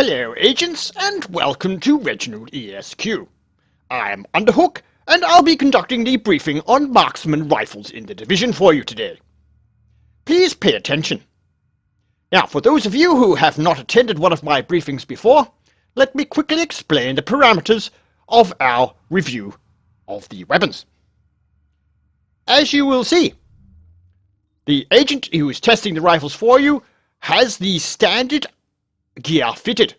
Hello agents and welcome to ReginaldESQ. I'm Underhook and I'll be conducting the briefing on marksman rifles in the Division for you today. Please pay attention. Now for those of you who have not attended one of my briefings before, let me quickly explain the parameters of our review of the weapons. As you will see, the agent who is testing the rifles for you has the standard gear fitted.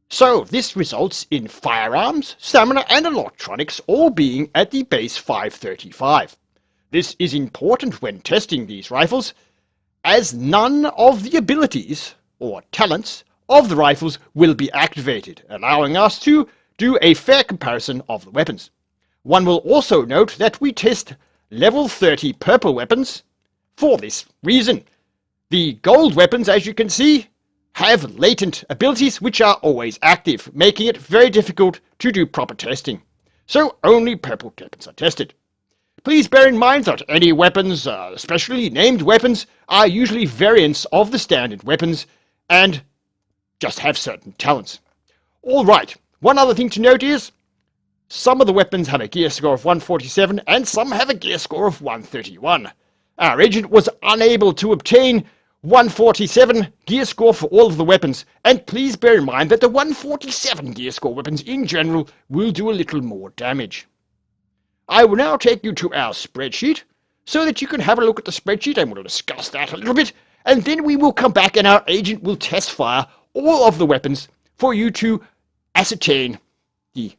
So this results in firearms, stamina and electronics all being at the base 535. This is important when testing these rifles, as none of the abilities or talents of the rifles will be activated, allowing us to do a fair comparison of the weapons. One will also note that we test level 30 purple weapons for this reason. The gold weapons, as you can see, have latent abilities which are always active, making it very difficult to do proper testing. So only purple weapons are tested. Please bear in mind that any weapons, especially named weapons, are usually variants of the standard weapons and just have certain talents. Alright, one other thing to note is some of the weapons have a gear score of 147 and some have a gear score of 131. Our agent was unable to obtain 147 gear score for all of the weapons, and please bear in mind that the 147 gear score weapons in general will do a little more damage. I will now take you to our spreadsheet so that you can have a look at the spreadsheet and we'll discuss that a little bit, and then we will come back and our agent will test fire all of the weapons for you to ascertain the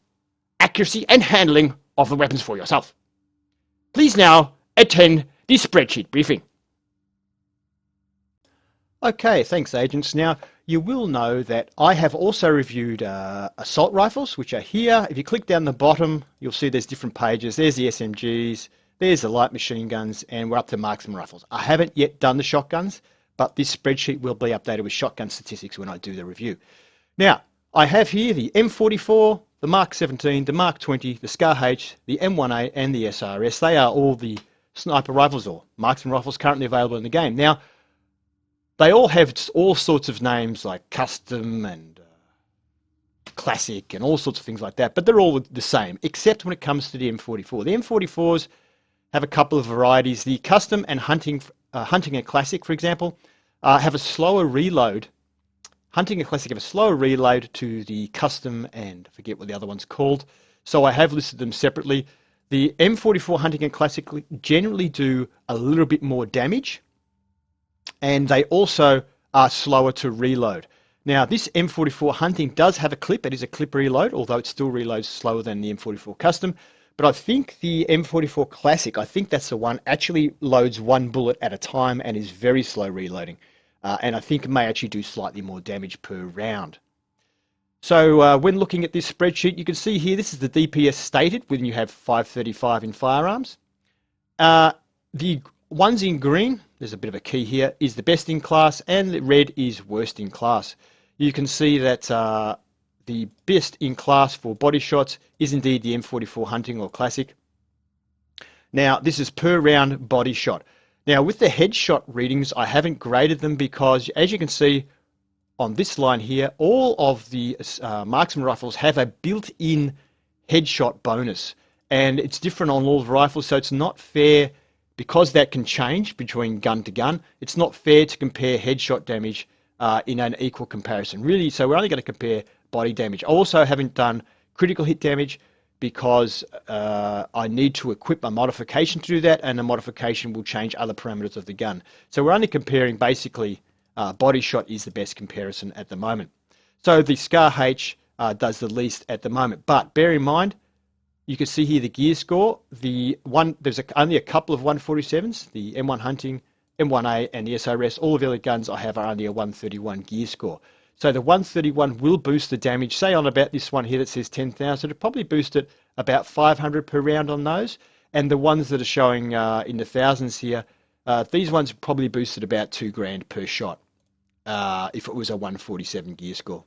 accuracy and handling of the weapons for yourself. Please now attend the spreadsheet briefing. Okay, thanks agents. Now, you will know that I have also reviewed assault rifles, which are here. If you click down the bottom, you'll see there's different pages. There's the SMGs, there's the light machine guns, and we're up to marksman rifles. I haven't yet done the shotguns, but this spreadsheet will be updated with shotgun statistics when I do the review. Now, I have here the M44, the Mark 17, the Mark 20, the Scar H, the M18, and the SRS. They are all the sniper rifles or marksman rifles currently available in the game. Now, they all have all sorts of names like custom and classic and all sorts of things like that, but they're all the same, except when it comes to the M44. The M44s have a couple of varieties. The custom and hunting and classic, for example, have a slower reload. Hunting and classic have a slower reload to the custom and I forget what the other one's called. So I have listed them separately. The M44 hunting and classic generally do a little bit more damage, and they also are slower to reload. Now, this M44 hunting does have a clip. It is a clip reload, although it still reloads slower than the M44 custom. But I think the M44 classic, I think that's the one, actually loads one bullet at a time and is very slow reloading. And I think it may actually do slightly more damage per round. So when looking at this spreadsheet, you can see here, this is the DPS stated when you have 535 in firearms. The ones in green, there's a bit of a key here, is the best in class, and the red is worst in class. You can see that the best in class for body shots is indeed the M44 hunting or classic. Now, this is per round body shot. Now, with the headshot readings, I haven't graded them because, as you can see on this line here, all of the marksman rifles have a built-in headshot bonus, and it's different on all the rifles, so it's not fair. Because that can change between gun to gun, it's not fair to compare headshot damage in an equal comparison. Really, so we're only going to compare body damage. I also haven't done critical hit damage because I need to equip a modification to do that, and the modification will change other parameters of the gun. So we're only comparing basically body shot is the best comparison at the moment. So the Scar H does the least at the moment, but bear in mind, you can see here the gear score. There's only a couple of 147s, the M1 Hunting, M1A, and the SRS. All of the other guns I have are only a 131 gear score. So the 131 will boost the damage. Say on about this one here that says 10,000, it'll probably boost it about 500 per round on those. And the ones that are showing in the thousands here, these ones probably boosted about 2 grand per shot if it was a 147 gear score.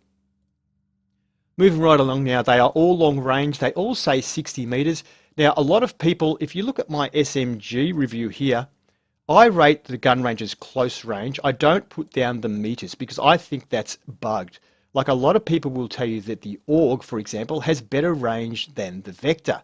Moving right along now, they are all long range. They all say 60 meters. Now, a lot of people, if you look at my SMG review here, I rate the gun range as close range. I don't put down the meters because I think that's bugged. Like a lot of people will tell you that the AUG, for example, has better range than the Vector.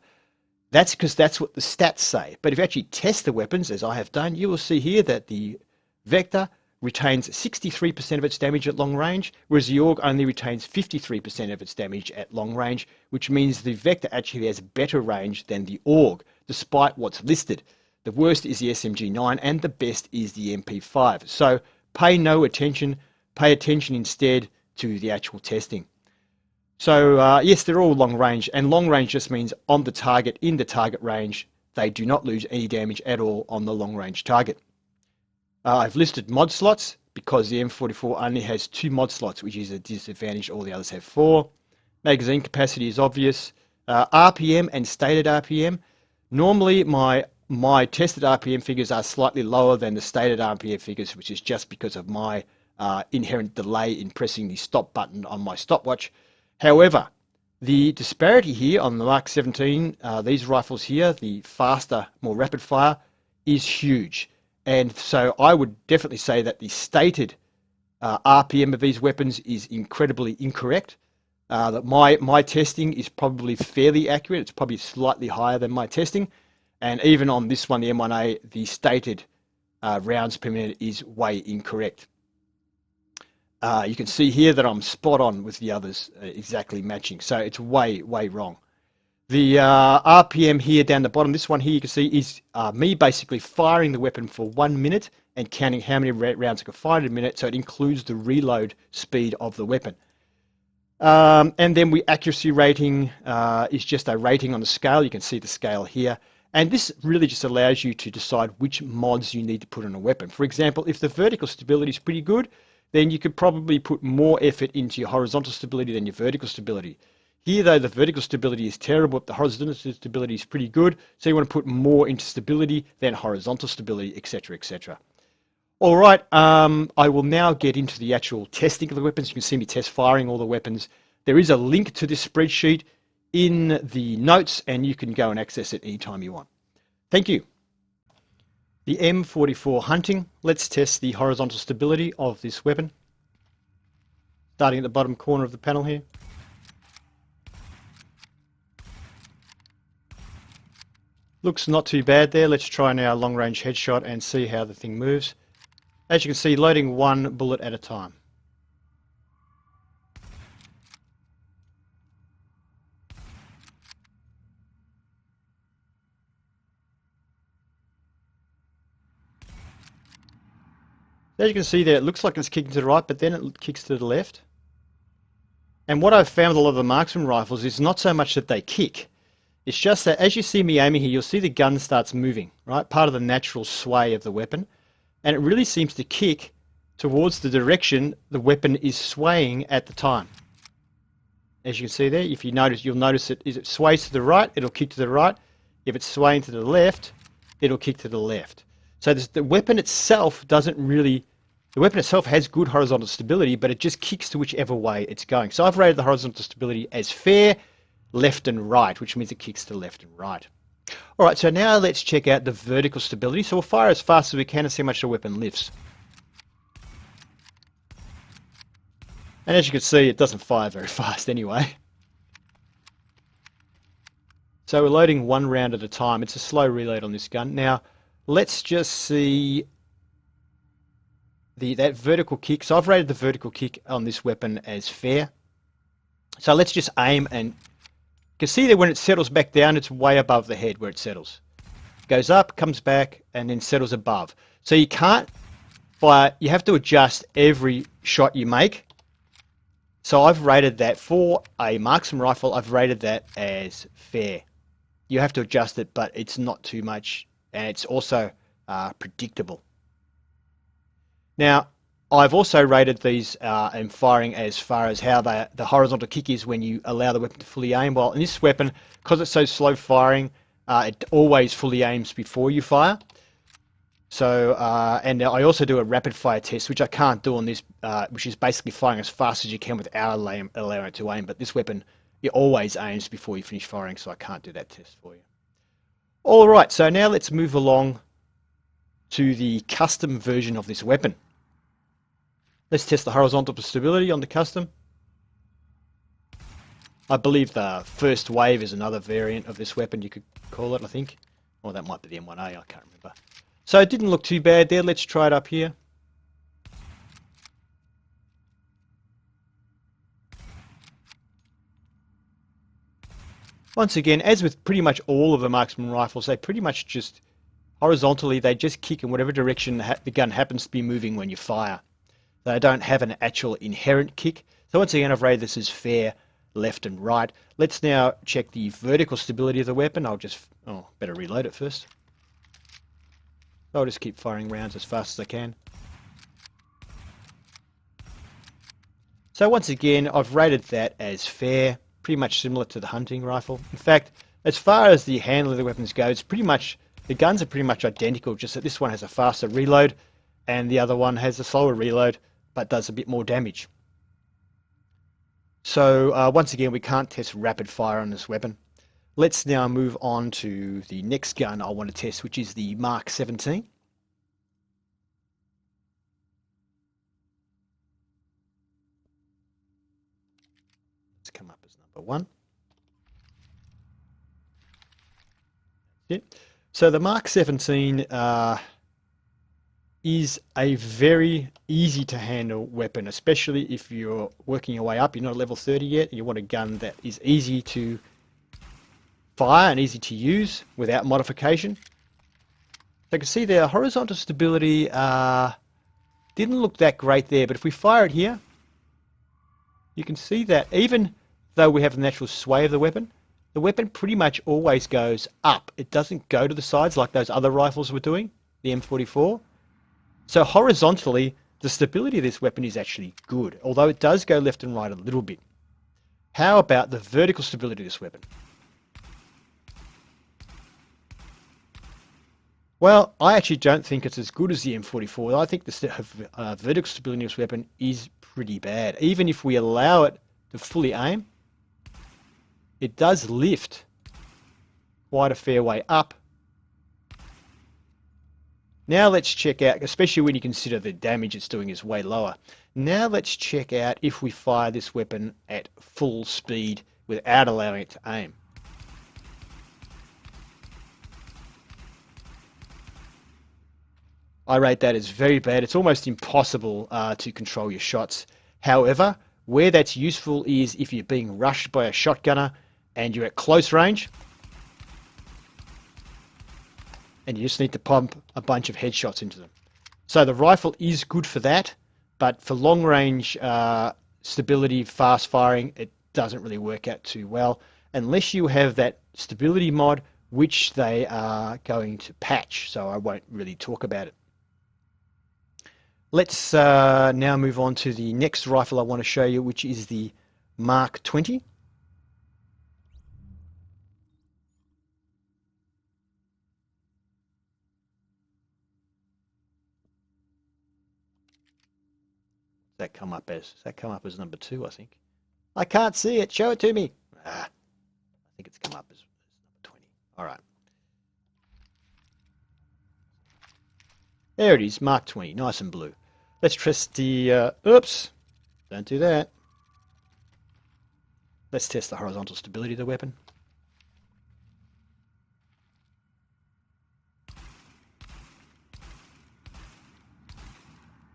That's because that's what the stats say. But if you actually test the weapons, as I have done, you will see here that the Vector retains 63% of its damage at long range, whereas the AUG only retains 53% of its damage at long range, which means the Vector actually has better range than the AUG, despite what's listed. The worst is the SMG9 and the best is the MP5. So pay no attention, pay attention instead to the actual testing. So yes, they're all long range, and long range just means on the target, in the target range. They do not lose any damage at all on the long range target. I've listed mod slots because the M44 only has 2 mod slots, which is a disadvantage. All the others have 4. Magazine capacity is obvious. RPM and stated RPM. Normally my tested RPM figures are slightly lower than the stated RPM figures, which is just because of my inherent delay in pressing the stop button on my stopwatch. However, the disparity here on the Mark 17, these rifles here, the faster, more rapid fire, is huge. And so I would definitely say that the stated RPM of these weapons is incredibly incorrect. That my testing is probably fairly accurate. It's probably slightly higher than my testing. And even on this one, the M1A, the stated rounds per minute is way incorrect. You can see here that I'm spot on with the others, exactly matching. So it's way, way wrong. The RPM here down the bottom, this one here you can see is me basically firing the weapon for 1 minute and counting how many rounds I can fire in a minute. So it includes the reload speed of the weapon. And then accuracy rating is just a rating on the scale. You can see the scale here. And this really just allows you to decide which mods you need to put on a weapon. For example, if the vertical stability is pretty good, then you could probably put more effort into your horizontal stability than your vertical stability. Here, though, the vertical stability is terrible, but the horizontal stability is pretty good, so you want to put more into stability than horizontal stability, etc., etc. All right, I will now get into the actual testing of the weapons. You can see me test firing all the weapons. There is a link to this spreadsheet in the notes, and you can go and access it anytime you want. Thank you. The M44 hunting. Let's test the horizontal stability of this weapon. Starting at the bottom corner of the panel here. Looks not too bad there. Let's try now a long range headshot and see how the thing moves. As you can see, loading 1 bullet at a time. As you can see there, it looks like it's kicking to the right, but then it kicks to the left. And what I've found with a lot of the marksman rifles is not so much that they kick. It's just that as you see me aiming here, you'll see the gun starts moving, right? Part of the natural sway of the weapon. And it really seems to kick towards the direction the weapon is swaying at the time. As you can see there, if you notice, you'll notice it, as it sways to the right, it'll kick to the right. If it's swaying to the left, it'll kick to the left. So the weapon itself doesn't really... The weapon itself has good horizontal stability, but it just kicks to whichever way it's going. So I've rated the horizontal stability as fair, left and right, which means it kicks to left and right. All right, so now let's check out the vertical stability. So we'll fire as fast as we can and see how much the weapon lifts. And as you can see, it doesn't fire very fast anyway. So we're loading 1 round at a time. It's a slow reload on this gun. Now, let's just see that vertical kick. So I've rated the vertical kick on this weapon as fair. So let's just aim, and you can see that when it settles back down, it's way above the head where it settles. Goes up, comes back, and then settles above. So you can't fire, you have to adjust every shot you make. So I've rated that for a marksman rifle, I've rated that as fair. You have to adjust it, but it's not too much, and it's also predictable. Now, I've also rated these and firing as far as how the horizontal kick is when you allow the weapon to fully aim. Well, in this weapon, because it's so slow firing, it always fully aims before you fire. So, and I also do a rapid fire test, which I can't do on this, which is basically firing as fast as you can without allowing it to aim. But this weapon, it always aims before you finish firing, so I can't do that test for you. All right, so now let's move along to the custom version of this weapon. Let's test the horizontal stability on the custom. I believe the first wave is another variant of this weapon, you could call it, I think. Or that might be the M1A, I can't remember. So it didn't look too bad there. Let's try it up here. Once again, as with pretty much all of the marksman rifles, they pretty much just horizontally, they just kick in whatever direction the gun happens to be moving when you fire. They don't have an actual inherent kick. So once again, I've rated this as fair, left and right. Let's now check the vertical stability of the weapon. I'll just, better reload it first. I'll just keep firing rounds as fast as I can. So once again, I've rated that as fair, pretty much similar to the hunting rifle. In fact, as far as the handling of the weapons goes, pretty much the guns are pretty much identical, just that this one has a faster reload and the other one has a slower reload but does a bit more damage. So once again, we can't test rapid fire on this weapon. Let's now move on to the next gun I want to test, which is the Mark 17. Let's come up as number 1. Yep. So the Mark 17 is a very easy to handle weapon, especially if you're working your way up. You're not level 30 yet, and you want a gun that is easy to fire and easy to use without modification. So you can see the horizontal stability didn't look that great there, but if we fire it here, you can see that even though we have the natural sway of the weapon pretty much always goes up. It doesn't go to the sides like those other rifles were doing, the M44. So horizontally, the stability of this weapon is actually good, although it does go left and right a little bit. How about the vertical stability of this weapon? Well, I actually don't think it's as good as the M44. I think the vertical stability of this weapon is pretty bad. Even if we allow it to fully aim, it does lift quite a fair way up. Now let's check out, especially when you consider the damage it's doing is way lower. Now let's check out if we fire this weapon at full speed without allowing it to aim. I rate that as very bad. It's almost impossible to control your shots. However, where that's useful is if you're being rushed by a shotgunner and you're at close range, and you just need to pump a bunch of headshots into them. So the rifle is good for that, but for long range stability, fast firing, it doesn't really work out too well, unless you have that stability mod, which they are going to patch, so I won't really talk about it. Let's now move on to the next rifle I want to show you, which is the Mark 20. That come up as number 2, I think. I can't see it. Show it to me. I think it's come up as number 20. All right. There it is, Mark 20, nice and blue. Let's test the, oops, don't do that. Let's test the horizontal stability of the weapon.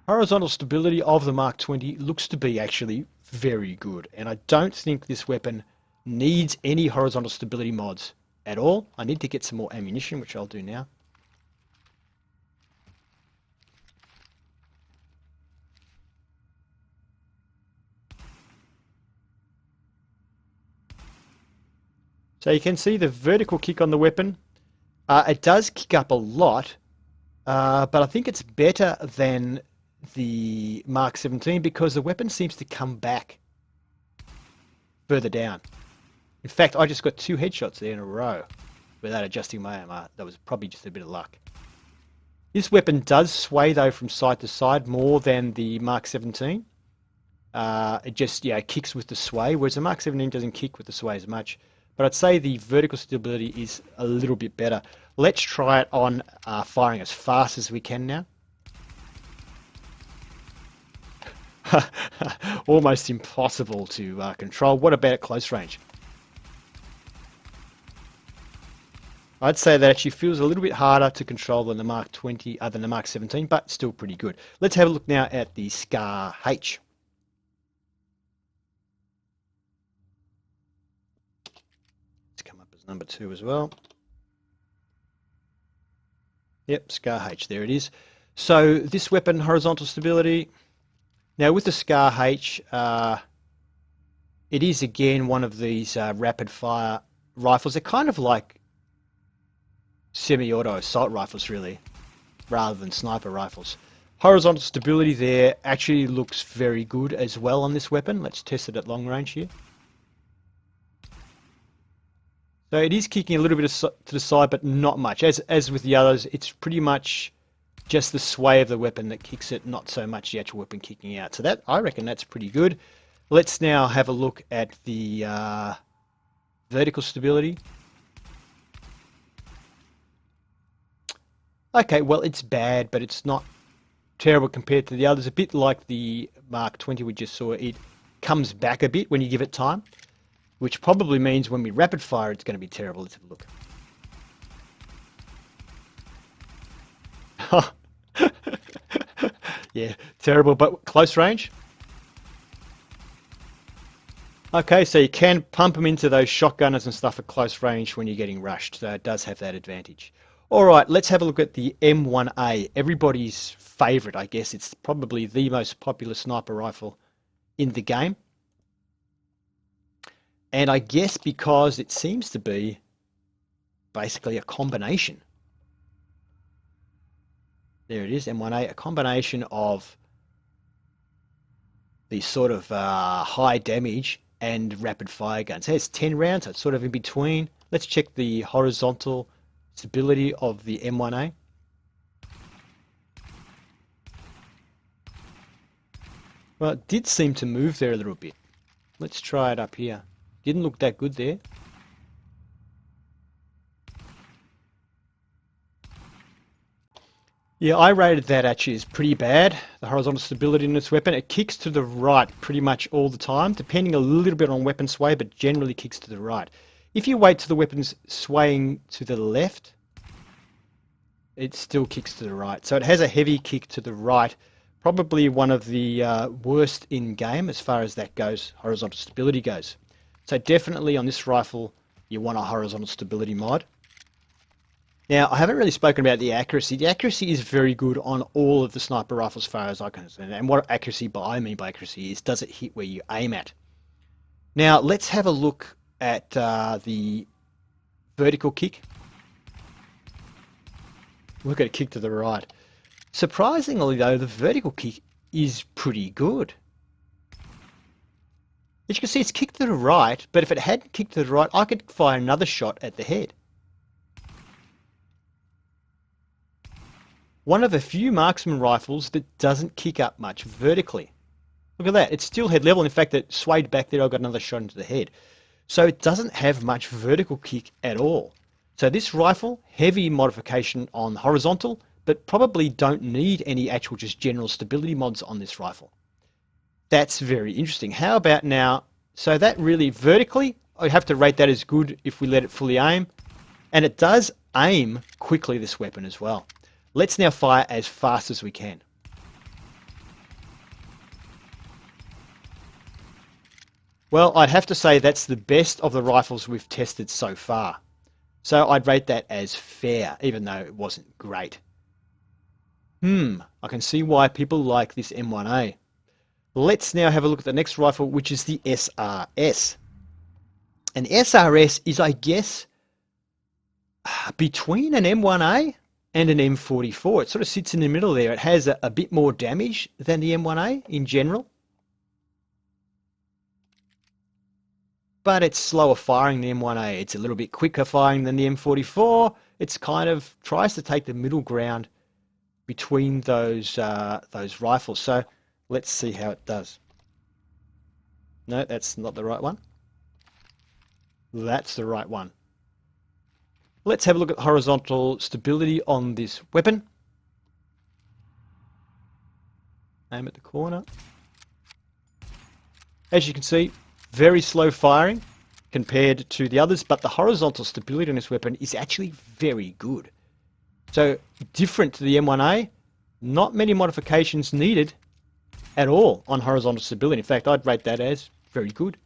Horizontal stability of the Mark 20 looks to be actually very good, and I don't think this weapon needs any horizontal stability mods at all. I need to get some more ammunition, which I'll do now. So you can see the vertical kick on the weapon. It does kick up a lot, but I think it's better than the Mark 17 because the weapon seems to come back further down. In fact, I just got 2 headshots there in a row without adjusting my aim. That was probably just a bit of luck. This weapon does sway though from side to side more than the Mark 17. It just kicks with the sway, whereas the Mark 17 doesn't kick with the sway as much. But I'd say the vertical stability is a little bit better. Let's try it on firing as fast as we can now. Almost impossible to control. What about at close range? I'd say that actually feels a little bit harder to control than the Mark 20, than the Mark 17, but still pretty good. Let's have a look now at the Scar H. It's come up as number 2 as well. Yep, Scar H, there it is. So this weapon, horizontal stability. Now with the Scar H, it is again one of these rapid fire rifles. They're kind of like semi-auto assault rifles really, rather than sniper rifles. Horizontal stability there actually looks very good as well on this weapon. Let's test it at long range here. So it is kicking a little bit to the side, but not much. As with the others, it's pretty much just the sway of the weapon that kicks it, not so much the actual weapon kicking out. So that, I reckon that's pretty good. Let's now have a look at the vertical stability. Okay, well, it's bad, but it's not terrible compared to the others. A bit like the Mark 20 we just saw. It comes back a bit when you give it time, which probably means when we rapid fire, it's going to be terrible. Let's have a look. Yeah, terrible, but close range. Okay, so you can pump them into those shotgunners and stuff at close range when you're getting rushed, so it does have that advantage. All right, let's have a look at the M1A, everybody's favorite, I guess. It's probably the most popular sniper rifle in the game. And I guess because it seems to be basically a combination. There it is, M1A, a combination of the sort of high damage and rapid fire guns. It has 10 rounds, so it's sort of in between. Let's check the horizontal stability of the M1A. Well, it did seem to move there a little bit. Let's try it up here. Didn't look that good there. Yeah, I rated that actually as pretty bad, the horizontal stability in this weapon. It kicks to the right pretty much all the time, depending a little bit on weapon sway, but generally kicks to the right. If you wait till the weapon's swaying to the left, it still kicks to the right. So it has a heavy kick to the right, probably one of the worst in game as far as that goes, horizontal stability goes. So definitely on this rifle, you want a horizontal stability mod. Now, I haven't really spoken about the accuracy. The accuracy is very good on all of the sniper rifles as far as I can understand. And what accuracy I mean by accuracy is, does it hit where you aim at? Now, let's have a look at the vertical kick. Look at a kick to the right. Surprisingly, though, the vertical kick is pretty good. As you can see, it's kicked to the right, but if it hadn't kicked to the right, I could fire another shot at the head. One of the few marksman rifles that doesn't kick up much vertically. Look at that, it's still head level. In fact, it swayed back there, I got another shot into the head. So it doesn't have much vertical kick at all. So this rifle, heavy modification on horizontal, but probably don't need any actual just general stability mods on this rifle. That's very interesting. How about now, so that really vertically, I'd have to rate that as good if we let it fully aim. And it does aim quickly, this weapon as well. Let's now fire as fast as we can. Well, I'd have to say that's the best of the rifles we've tested so far. So I'd rate that as fair, even though it wasn't great. I can see why people like this M1A. Let's now have a look at the next rifle, which is the SRS. An SRS is, I guess, between an M1A and an M44. It sort of sits in the middle there. It has a bit more damage than the M1A in general, but it's slower firing than the M1A. It's a little bit quicker firing than the M44. It's kind of tries to take the middle ground between those rifles. So let's see how it does. No, that's not the right one. That's the right one. Let's have a look at horizontal stability on this weapon. Aim at the corner. As you can see, very slow firing compared to the others, but the horizontal stability on this weapon is actually very good. So different to the M1A, not many modifications needed at all on horizontal stability. In fact, I'd rate that as very good,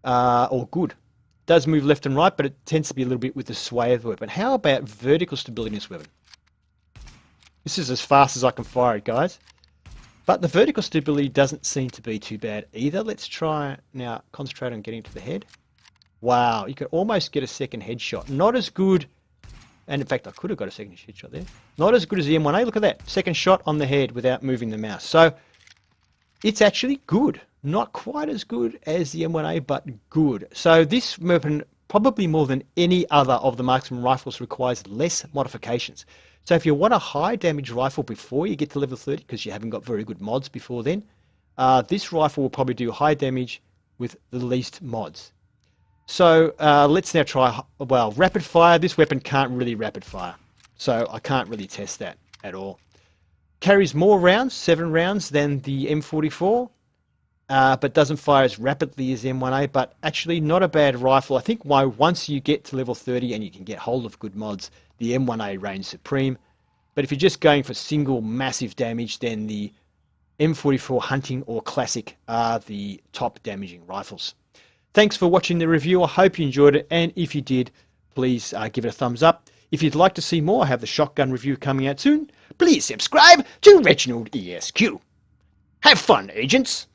or good. It does move left and right, but it tends to be a little bit with the sway of the weapon. How about vertical stability in this weapon? This is as fast as I can fire it, guys. But the vertical stability doesn't seem to be too bad either. Let's try now, concentrate on getting to the head. Wow, you could almost get a second headshot. Not as good, and in fact I could have got a second headshot there. Not as good as the M1A, look at that. Second shot on the head without moving the mouse. So it's actually good. Not quite as good as the M1A, but good. So this weapon, probably more than any other of the marksman rifles, requires less modifications. So if you want a high damage rifle before you get to level 30, because you haven't got very good mods before then, this rifle will probably do high damage with the least mods. So let's now try, well, rapid fire. This weapon can't really rapid fire, so I can't really test that at all. Carries more rounds, 7 rounds, than the M44, but doesn't fire as rapidly as the M1A, but actually not a bad rifle. I think once you get to level 30 and you can get hold of good mods, the M1A reigns supreme. But if you're just going for single massive damage, then the M44 Hunting or Classic are the top damaging rifles. Thanks for watching the review. I hope you enjoyed it, and if you did, please give it a thumbs up. If you'd like to see more, I have the shotgun review coming out soon. Please subscribe to ReginaldESQ. Have fun, agents!